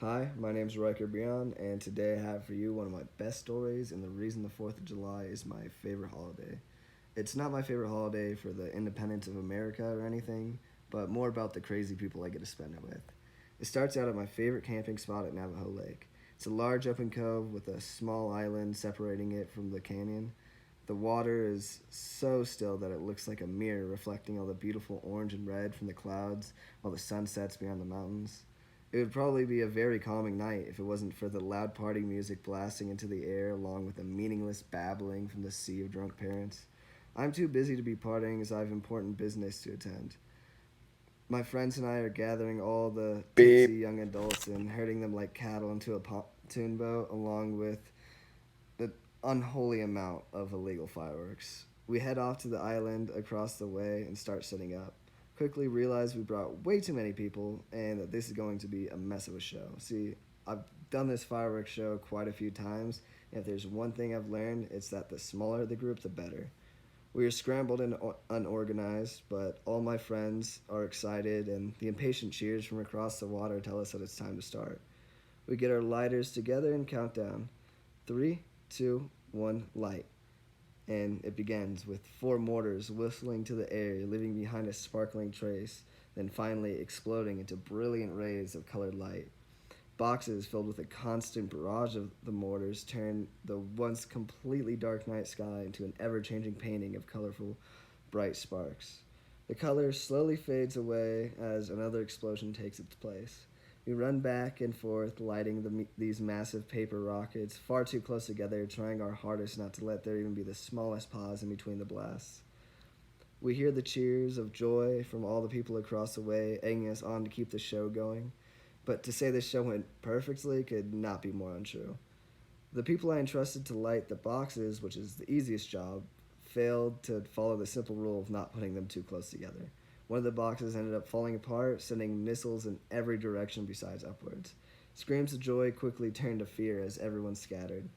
Hi, my name is Riker Beyond, and today I have for you one of my best stories and the reason the 4th of July is my favorite holiday. It's not my favorite holiday for the independence of America or anything, but more about the crazy people I get to spend it with. It starts out at my favorite camping spot at Navajo Lake. It's a large open cove with a small island separating it from the canyon. The water is so still that it looks like a mirror reflecting all the beautiful orange and red from the clouds while the sun sets beyond the mountains. It would probably be a very calming night if it wasn't for the loud party music blasting into the air along with the meaningless babbling from the sea of drunk parents. I'm too busy to be partying as I have important business to attend. My friends and I are gathering all the tipsy young adults and herding them like cattle into a pontoon boat along with the unholy amount of illegal fireworks. We head off to the island across the way and start setting up. Quickly realize we brought way too many people and that this is going to be a mess of a show. See, I've done this fireworks show quite a few times, and if there's one thing I've learned, it's that the smaller the group, the better. We are scrambled and unorganized, but all my friends are excited, and the impatient cheers from across the water tell us that it's time to start. We get our lighters together and count down. Three, two, one, light. And it begins with four mortars whistling to the air, leaving behind a sparkling trace, then finally exploding into brilliant rays of colored light. Boxes filled with a constant barrage of the mortars turn the once completely dark night sky into an ever changing painting of colorful, bright sparks. The color slowly fades away as another explosion takes its place. We run back and forth, lighting these massive paper rockets far too close together, trying our hardest not to let there even be the smallest pause in between the blasts. We hear the cheers of joy from all the people across the way, egging us on to keep the show going. But to say the show went perfectly could not be more untrue. The people I entrusted to light the boxes, which is the easiest job, failed to follow the simple rule of not putting them too close together. One of the boxes ended up falling apart, sending missiles in every direction besides upwards. Screams of joy quickly turned to fear as everyone scattered.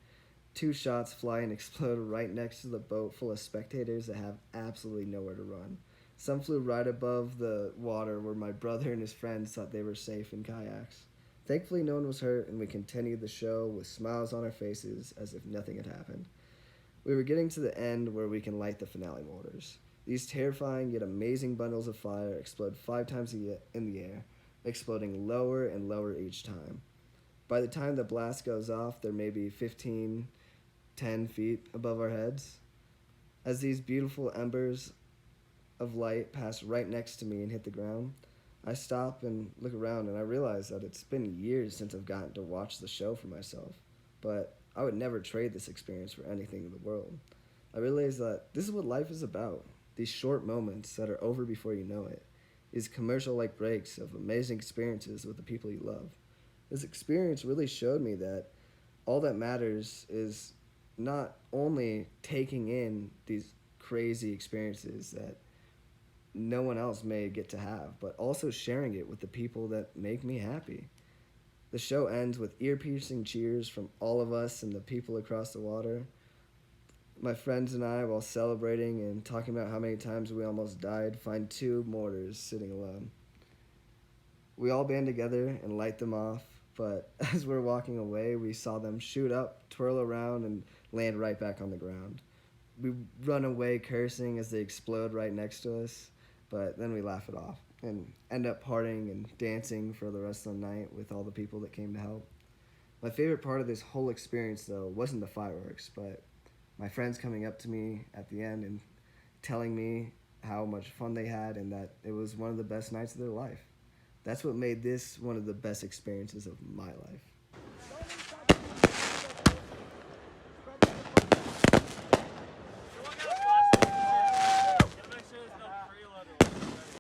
Two shots fly and explode right next to the boat full of spectators that have absolutely nowhere to run. Some flew right above the water where my brother and his friends thought they were safe in kayaks. Thankfully, no one was hurt, and we continued the show with smiles on our faces as if nothing had happened. We were getting to the end where we can light the finale mortars. These terrifying yet amazing bundles of fire explode 5 times in the air, exploding lower and lower each time. By the time the blast goes off, there may be 15, 10 feet above our heads. As these beautiful embers of light pass right next to me and hit the ground, I stop and look around and I realize that it's been years since I've gotten to watch the show for myself. But I would never trade this experience for anything in the world. I realize that this is what life is about. These short moments that are over before you know it. These commercial like breaks of amazing experiences with the people you love. This experience really showed me that all that matters is not only taking in these crazy experiences that no one else may get to have, but also sharing it with the people that make me happy. The show ends with ear piercing cheers from all of us and the people across the water. My friends and I, while celebrating and talking about how many times we almost died, find two mortars sitting alone. We all band together and light them off, but as we're walking away, we saw them shoot up, twirl around, and land right back on the ground. We run away cursing as they explode right next to us, but then we laugh it off and end up partying and dancing for the rest of the night with all the people that came to help. My favorite part of this whole experience, though, wasn't the fireworks, but my friends coming up to me at the end and telling me how much fun they had and that it was one of the best nights of their life. That's what made this one of the best experiences of my life.